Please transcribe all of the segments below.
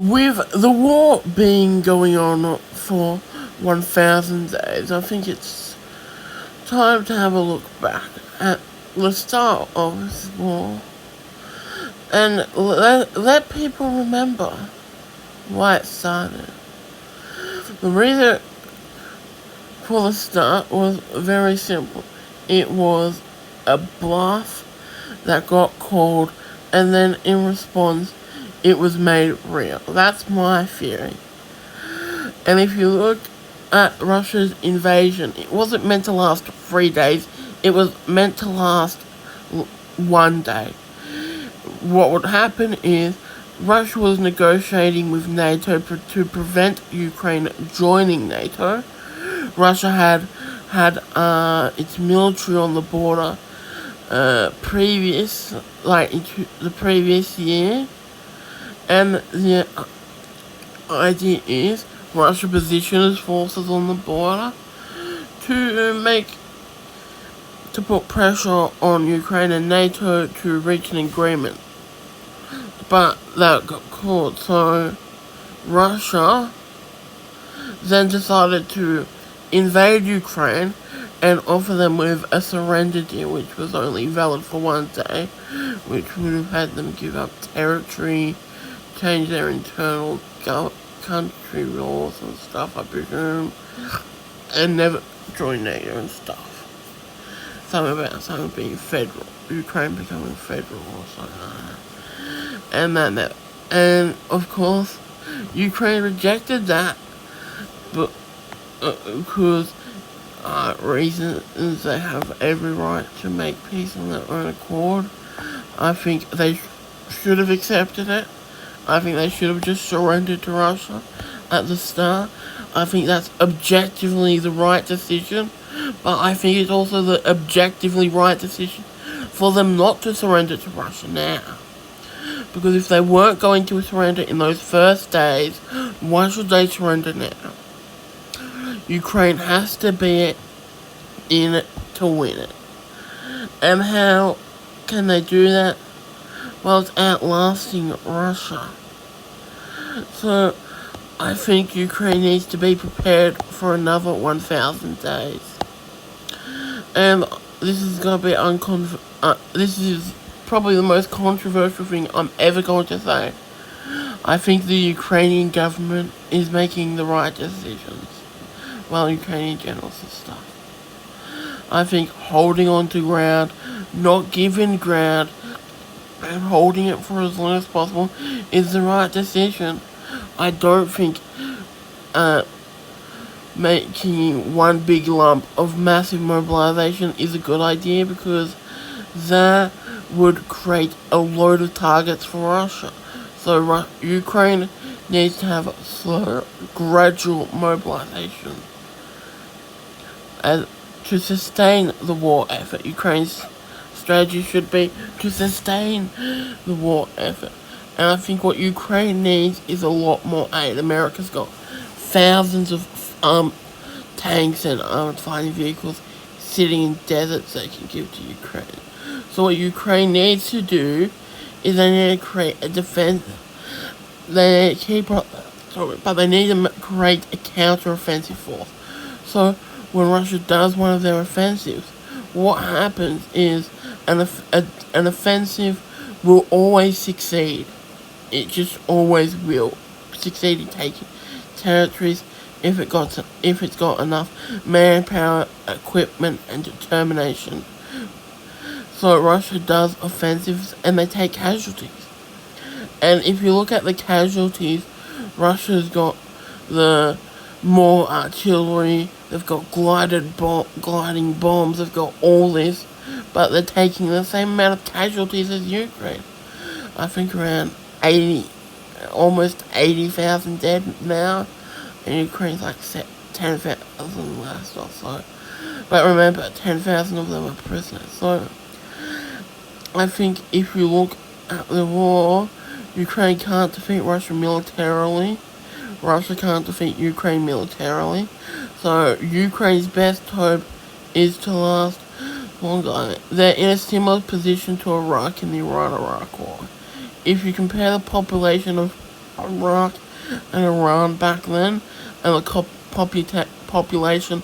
With the war being going on for 1,000 days, I think it's time to have a look back at the start of this war and let people remember why it started. The reason for the start was very simple. It was a bluff that got called, and then in response, it was made real. That's my theory. And if you look at Russia's invasion, it wasn't meant to last 3 days. It was meant to last 1 day. What would happen is Russia was negotiating with NATO to prevent Ukraine joining NATO. Russia had its military on the border the previous year, and the idea is Russia positions forces on the border to put pressure on Ukraine and NATO to reach an agreement. But that got caught, so Russia then decided to invade Ukraine and offer them with a surrender deal, which was only valid for 1 day, which would have had them give up territory, change their internal country laws and stuff, I presume, and never join NATO and stuff. Something being federal, Ukraine becoming federal or something. And of course, Ukraine rejected that, but because reasons they have every right to make peace on their own accord. I think they should have accepted it. I think they should have just surrendered to Russia at the start. I think that's objectively the right decision, but I think it's also the objectively right decision for them not to surrender to Russia now. Because if they weren't going to surrender in those first days, why should they surrender now? Ukraine has to be in it to win it. And how can they do that? Well, it's outlasting Russia. So, I think Ukraine needs to be prepared for another 1,000 days. And this is going to be this is probably the most controversial thing I'm ever going to say. I think the Ukrainian government is making the right decisions. Well, Ukrainian generals and stuff. I think holding on to ground, not giving ground, and holding it for as long as possible is the right decision. I don't think making one big lump of massive mobilization is a good idea, because that would create a load of targets for Russia. So Ukraine needs to have a slow, gradual mobilization to sustain the war effort. Ukraine's strategy should be to sustain the war effort. And I think what Ukraine needs is a lot more aid. America's got thousands of tanks and armored fighting vehicles sitting in deserts they can give to Ukraine. So what Ukraine needs to do is they need to create a defense. They need to create a counter-offensive force. So when Russia does one of their offensives, what happens is an offensive will always succeed. It just always will succeed in taking territories if it's got enough manpower, equipment, and determination. So Russia does offensives and they take casualties. And if you look at the casualties, Russia's got the more artillery, they've got gliding bombs, they've got all this, but they're taking the same amount of casualties as Ukraine. I think around almost 80,000 dead now, and Ukraine's like 10,000 last or so. But remember, 10,000 of them are prisoners. So I think if you look at the war, Ukraine can't defeat Russia militarily. Russia can't defeat Ukraine militarily. So Ukraine's best hope is to last longer. They're in a similar position to Iraq in the Iran-Iraq War. If you compare the population of Iraq and Iran back then, and the population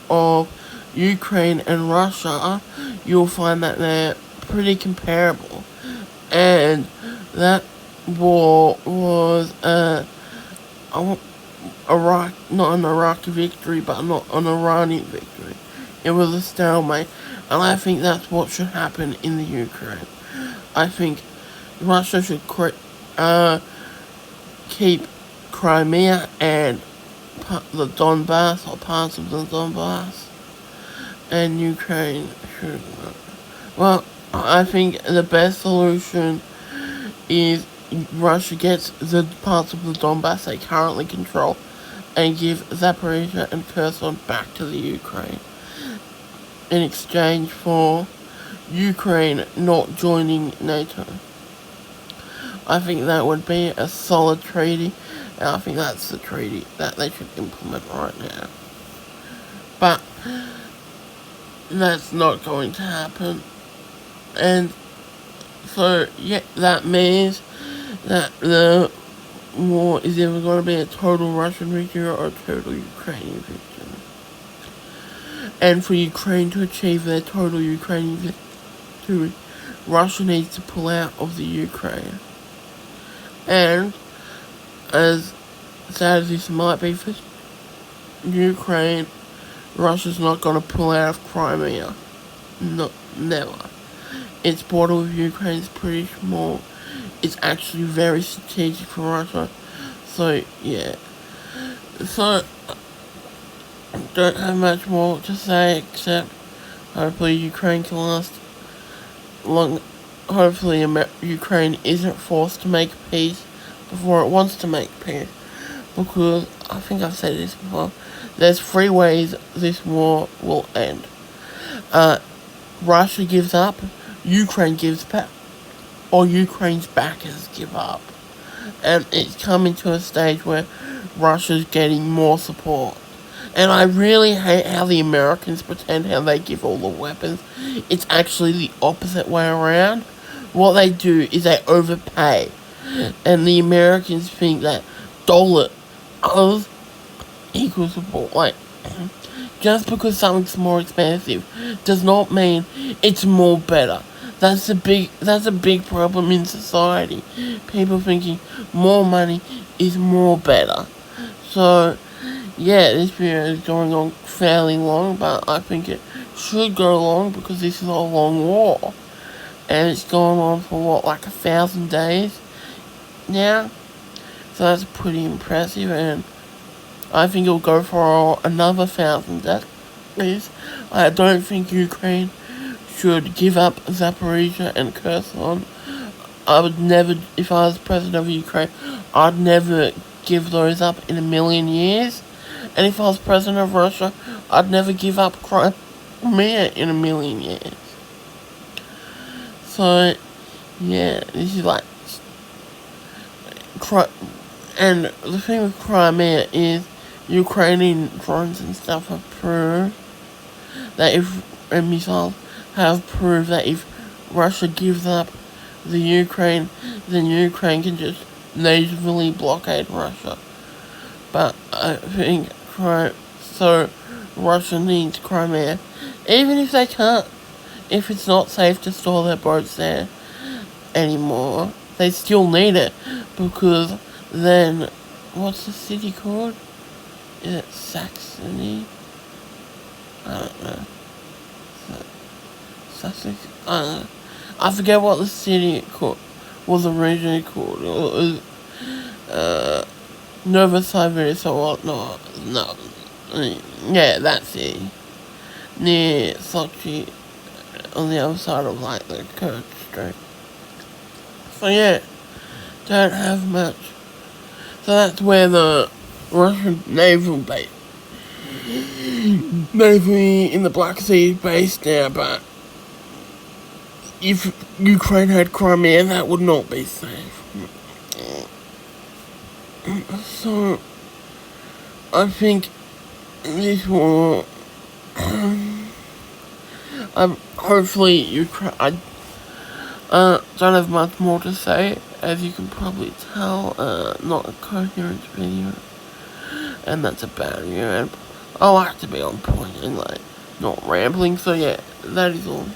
of Ukraine and Russia, you'll find that they're pretty comparable. And that war was Iraq, not an Iraqi victory, but not an Iranian victory. It was a stalemate, and I think that's what should happen in the Ukraine. I think Russia should keep Crimea and the Donbass, or parts of the Donbass, and Ukraine should. Well, I think the best solution is Russia gets the parts of the Donbass they currently control and give Zaporizhia and Kherson back to the Ukraine in exchange for Ukraine not joining NATO. I think that would be a solid treaty, and I think that's the treaty that they should implement right now. But that's not going to happen, and so yeah, that means that the war is either going to be a total Russian victory or a total Ukrainian victory. And for Ukraine to achieve their total Ukrainian victory, Russia needs to pull out of the Ukraine. And as sad as this might be for Ukraine, Russia's not going to pull out of Crimea. No, never. Its border with Ukraine is pretty small. It's actually very strategic for Russia. So, yeah. So, don't have much more to say except hopefully Ukraine can last long. Hopefully Ukraine isn't forced to make peace before it wants to make peace. Because, I think I've said this before, there's 3 ways this war will end. Russia gives up, Ukraine gives back, or Ukraine's backers give up. And it's coming to a stage where Russia's getting more support. And I really hate how the Americans pretend how they give all the weapons. It's actually the opposite way around. What they do is they overpay. And the Americans think that dollars equals support. Like, just because something's more expensive does not mean it's more better. That's a big problem in society. People thinking more money is more better. So, yeah, this video is going on fairly long, but I think it should go long because this is a long war. And it's going on for what, like 1,000 days now? So that's pretty impressive, and I think it'll go for another 1,000 days. I don't think Ukraine should give up Zaporizhia and Kherson. I would never, if I was president of Ukraine, I'd never give those up in a million years. And if I was president of Russia, I'd never give up Crimea in a million years. So, yeah, this is like... And the thing with Crimea is Ukrainian drones and stuff have proved that and missiles have proved that if Russia gives up the Ukraine, then Ukraine can just natively blockade Russia. But I think so Russia needs Crimea, even if they can't, if it's not safe to store their boats there anymore, they still need it, because then, what's the city called? Is it Saxony? I don't know. Sussex? I don't know. I forget what the city was originally called. It was, Nova Siberia or whatnot. No. Yeah, that's it. Near Sochi, on the other side of, like, the Kerch Strait. So, yeah. Don't have much. So that's where the Russian naval base, Navy in the Black Sea is based now, but if Ukraine had Crimea, that would not be safe. So, I think this war, hopefully Don't have much more to say. As you can probably tell, not a coherent video. And that's about it. And I like to be on point and, like, not rambling. So, yeah, that is all.